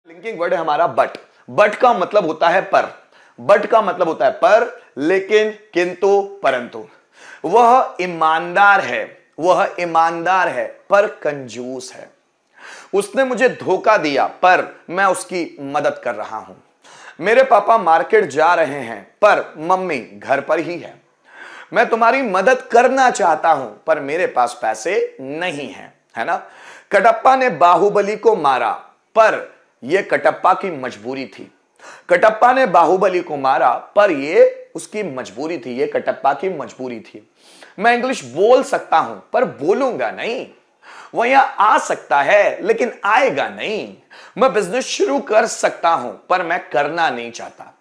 Linking word है हमारा but. But का मतलब होता है पर। बट का मतलब होता है पर, लेकिन, किंतु, परंतु। वह ईमानदार है, वह ईमानदार है पर कंजूस है। उसने मुझे धोखा दिया पर मैं उसकी मदद कर रहा हूं। मेरे पापा मार्केट जा रहे हैं पर मम्मी घर पर ही है। मैं तुम्हारी मदद करना चाहता हूं पर मेरे पास पैसे नहीं हैं, है ना। कटप्पा ने बाहुबली को मारा पर यह कटप्पा की मजबूरी थी। कटप्पा ने बाहुबली को मारा पर यह उसकी मजबूरी थी, यह कटप्पा की मजबूरी थी। मैं इंग्लिश बोल सकता हूं पर बोलूंगा नहीं। वह यहां आ सकता है लेकिन आएगा नहीं। मैं बिजनेस शुरू कर सकता हूं पर मैं करना नहीं चाहता।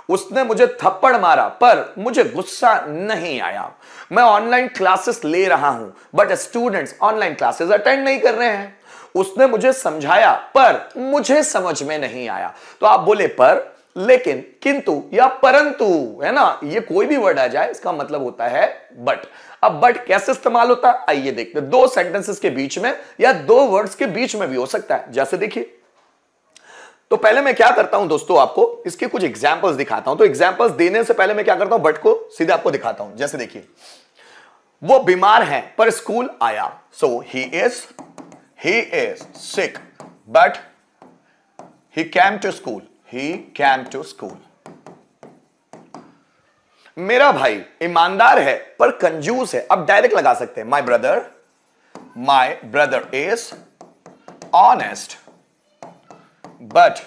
उसने मुझे थप्पड़ मारा पर मुझे गुस्सा नहीं आया। मैं ऑनलाइन क्लासेस ले रहा हूं but students online classes attend नहीं कर रहे हैं। उसने मुझे समझाया पर मुझे समझ में नहीं आया। तो आप बोले पर, लेकिन, किंतु या परंतु, है ना। ये कोई भी वर्ड आ जाए इसका मतलब होता है बट। अब बट कैसे इस्तेमाल होता है आइए देखते हैं। दो सेंटेंसेस के बीच में या दो वर्ड्स के बीच में भी हो सकता है। जैसे देखिए, तो पहले मैं क्या करता हूं दोस्तों, आपको इसके कुछ एग्जांपल्स दिखाता हूं। तो एग्जांपल्स देने से पहले मैं क्या करता हूं, बट को सीधे आपको दिखाता हूं। जैसे देखिए, वो बीमार है पर स्कूल आया। So he is sick but he came to school. He came to school. मेरा भाई ईमानदार है पर कंजूस है। अब डायरेक्ट लगा सकते हैं, माई ब्रदर इज ऑनेस्ट बट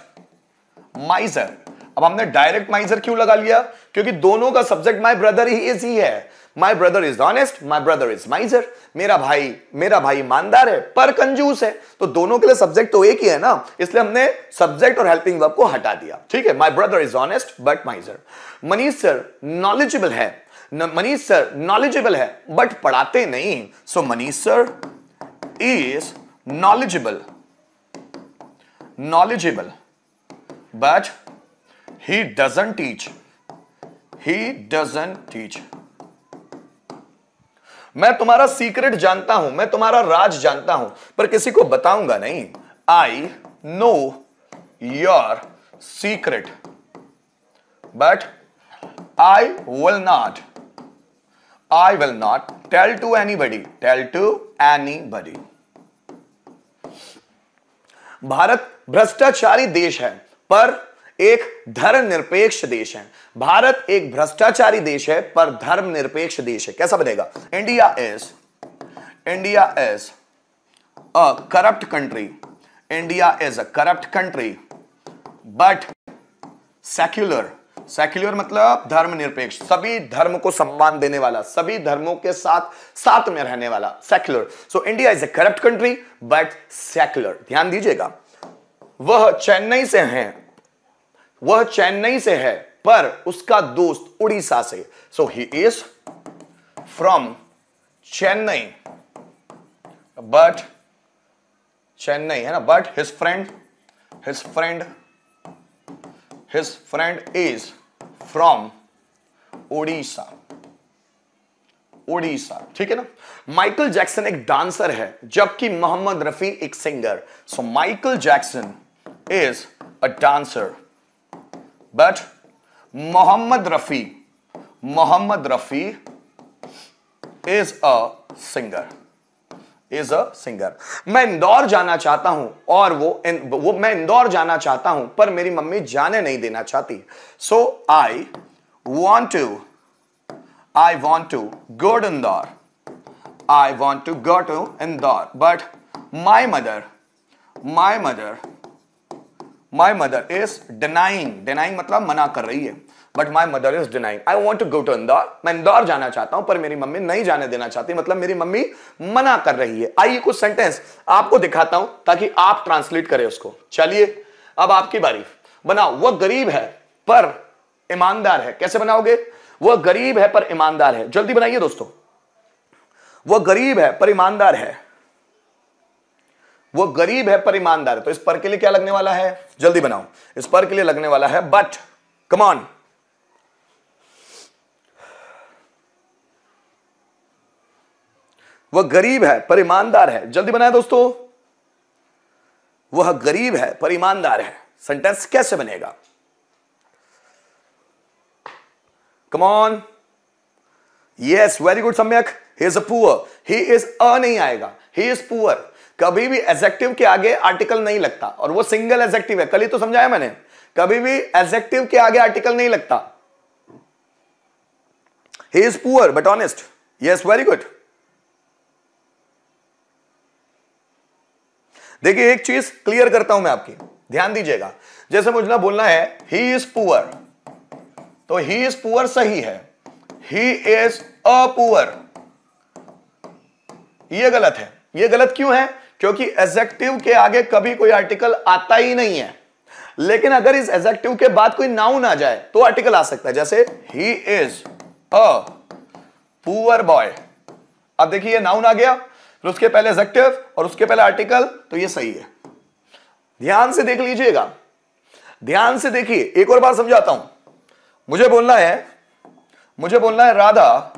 माइजर। अब हमने डायरेक्ट माइजर क्यों लगा लिया, क्योंकि दोनों का सब्जेक्ट माई ब्रदर ही है। My brother is honest, my brother is माइजर। मेरा भाई ईमानदार है पर कंजूस है। तो दोनों के लिए सब्जेक्ट तो एक ही है ना, इसलिए हमने सब्जेक्ट और हेल्पिंग वर्ब को हटा दिया। ठीक है, my brother is honest but miser. Manish sir knowledgeable है बट पढ़ाते नहीं। So Manish sir is knowledgeable but he doesn't teach। मैं तुम्हारा सीक्रेट जानता हूं, मैं तुम्हारा राज जानता हूं पर किसी को बताऊंगा नहीं। I know your secret but I will not tell to anybody। Bharat भ्रष्टाचारी देश है पर एक धर्मनिरपेक्ष देश है। भारत एक भ्रष्टाचारी देश है पर धर्मनिरपेक्ष देश है। कैसा बनेगा, India is a corrupt country but secular मतलब धर्मनिरपेक्ष, सभी धर्म को सम्मान देने वाला, सभी धर्मों के साथ में रहने वाला, secular. So India is a corrupt country but secular. ध्यान दीजिएगा, वह चेन्नई से है पर उसका दोस्त उड़ीसा से। So he is from Chennai but Chennai है ना, but his friend is from Orissa. ठीक है ना। माइकल जैक्सन एक डांसर है जबकि मोहम्मद रफी एक singer. So Michael Jackson is a dancer but Mohammad Rafi is a singer. मैं इंदौर जाना चाहता हूं और मैं इंदौर जाना चाहता हूं पर मेरी मम्मी जाने नहीं देना चाहती। So I want to go to Indore but my mother is denying मतलब मना कर रही है, but my mother is denying। I want to go to Indore, मैं इंदौर जाना चाहता हूं पर मेरी मम्मी नहीं जाने देना चाहती, मतलब मेरी मम्मी मना कर रही है। आइए कुछ सेंटेंस आपको दिखाता हूं ताकि आप ट्रांसलेट करें उसको। चलिए अब आपकी बारी, बनाओ। वह गरीब है पर ईमानदार है। कैसे बनाओगे, वह गरीब है पर ईमानदार है। जल्दी बनाइए दोस्तों, वह गरीब है पर ईमानदार है। वो गरीब है पर ईमानदार है। तो इस पर के लिए क्या लगने वाला है, जल्दी बनाओ। इस पर के लिए लगने वाला है बट। कम ऑन, वह गरीब है पर ईमानदार है। जल्दी बनाए दोस्तों, वह गरीब है पर ईमानदार है। सेंटेंस कैसे बनेगा? Come on. Yes, very good Samyak. He is poor, he is a नहीं आएगा, ही इज पुअर। कभी भी एडजेक्टिव के आगे आर्टिकल नहीं लगता, और वो सिंगल एडजेक्टिव है, कल ही तो समझाया मैंने। कभी भी एडजेक्टिव के आगे आर्टिकल नहीं लगता। ही is poor but honest. Yes, very good. देखिए एक चीज क्लियर करता हूं मैं आपकी, ध्यान दीजिएगा। जैसे मुझे ना बोलना है ही इज पुअर, तो ही इज पुअर सही है, ही इज अ पुअर ये गलत है। ये गलत क्यों है? क्योंकि एडजेक्टिव के आगे कभी कोई आर्टिकल आता ही नहीं है। लेकिन अगर इस एडजेक्टिव के बाद कोई नाउन आ जाए तो आर्टिकल आ सकता है। जैसे ही इज अ पुअर बॉय। अब देखिए ये नाउन आ गया, फिर उसके पहले एडजेक्टिव और उसके पहले आर्टिकल, तो ये सही है। ध्यान से देख लीजिएगा, ध्यान से देखिए। एक और बार समझाता हूं। मुझे बोलना है राधा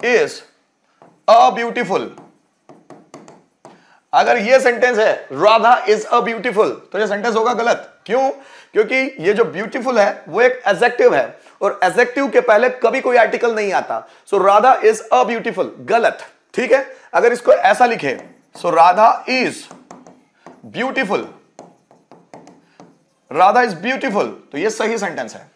इज अ ब्यूटीफुल। अगर ये सेंटेंस है राधा इज अ ब्यूटीफुल, तो ये सेंटेंस होगा गलत। क्यों? क्योंकि ये जो ब्यूटीफुल है वो एक एडजेक्टिव है, और एडजेक्टिव के पहले कभी कोई आर्टिकल नहीं आता। So Radha is a beautiful, गलत। ठीक है, अगर इसको ऐसा लिखे, so Radha is beautiful, Radha is beautiful, तो ये सही सेंटेंस है।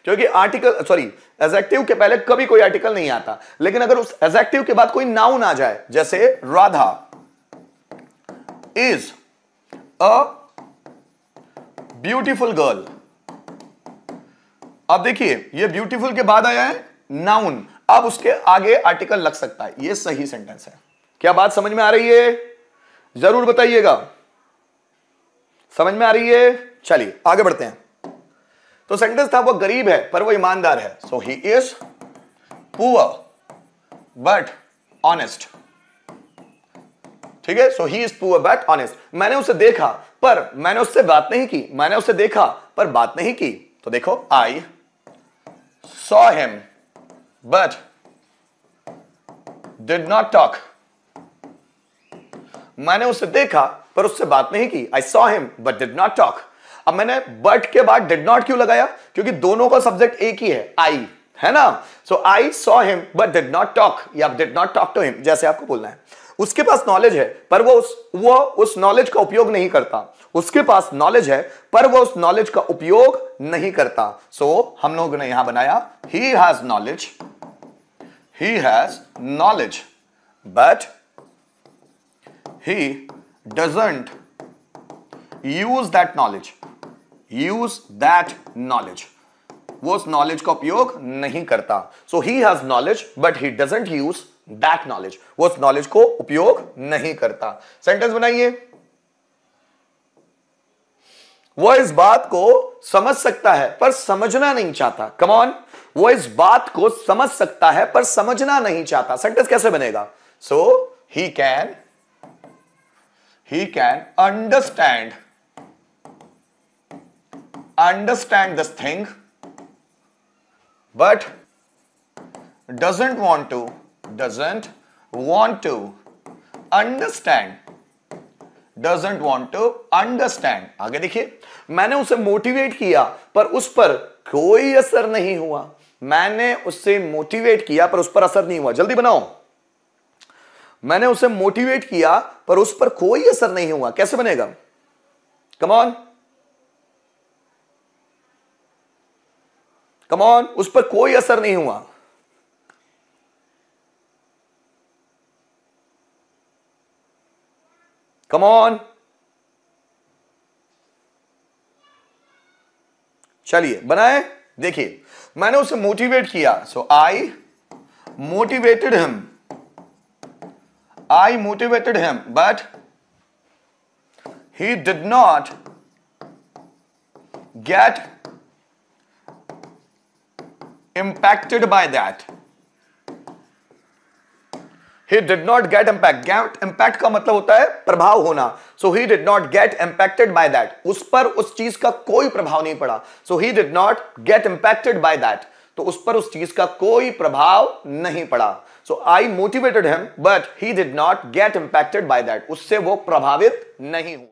क्योंकि आर्टिकल सॉरी एडजेक्टिव के पहले कभी कोई आर्टिकल नहीं आता। लेकिन अगर उस एडजेक्टिव के बाद कोई नाउन आ जाए, जैसे Radha is a beautiful girl. अब देखिए ये ब्यूटीफुल के बाद आया है नाउन, अब उसके आगे आर्टिकल लग सकता है। ये सही सेंटेंस है। क्या बात समझ में आ रही है? जरूर बताइएगा। समझ में आ रही है? चलिए आगे बढ़ते हैं। तो सेंटेंस था वो गरीब है पर वो ईमानदार है। So he is poor but honest. ठीक है, so he is poor but honest. मैंने उसे देखा पर मैंने उससे बात नहीं की, मैंने उसे देखा पर बात नहीं की। तो देखो आई saw him but did not talk. मैंने उसे देखा पर उससे बात नहीं की। आई saw him but did not talk. अब मैंने बट के बाद डिड नॉट क्यों लगाया? क्योंकि दोनों का सब्जेक्ट एक ही है, आई, है ना। So I saw him but did not talk, या did not talk to him, जैसे आपको बोलना है। उसके पास नॉलेज है पर वो उस नॉलेज का उपयोग नहीं करता। उसके पास नॉलेज है पर वो उस नॉलेज का उपयोग नहीं करता। सो हम लोगों ने यहां बनाया he has knowledge, he has knowledge but he doesn't use that knowledge, use that knowledge, वो उस नॉलेज का उपयोग नहीं करता। So he has knowledge but he doesn't use that knowledge, वो उस नॉलेज को उपयोग नहीं करता। सेंटेंस बनाइए। वो इस बात को समझ सकता है पर समझना नहीं चाहता। कम ऑन, वो इस बात को समझ सकता है पर समझना नहीं चाहता। सेंटेंस कैसे बनेगा? So he can understand this thing but doesn't want to understand। आगे देखिए, मैंने उसे मोटिवेट किया पर उस पर कोई असर नहीं हुआ। मैंने उससे मोटिवेट किया पर उस पर असर नहीं हुआ। जल्दी बनाओ। मैंने उसे मोटिवेट किया पर उस पर कोई असर नहीं हुआ। कैसे बनेगा? कम ऑन, कम ऑन, उस पर कोई असर नहीं हुआ। कम ऑन, चलिए बनाए। देखिए मैंने उसे मोटिवेट किया, so I motivated him but he did not get impacted by that। he did not get impact का मतलब होता है प्रभाव होना। so he did not get impacted by that, उस पर उस चीज का कोई प्रभाव नहीं पड़ा। so he did not get impacted by that, तो उस पर उस चीज का कोई प्रभाव नहीं पड़ा। so I motivated him but he did not get impacted by that, उससे वो प्रभावित नहीं हुआ।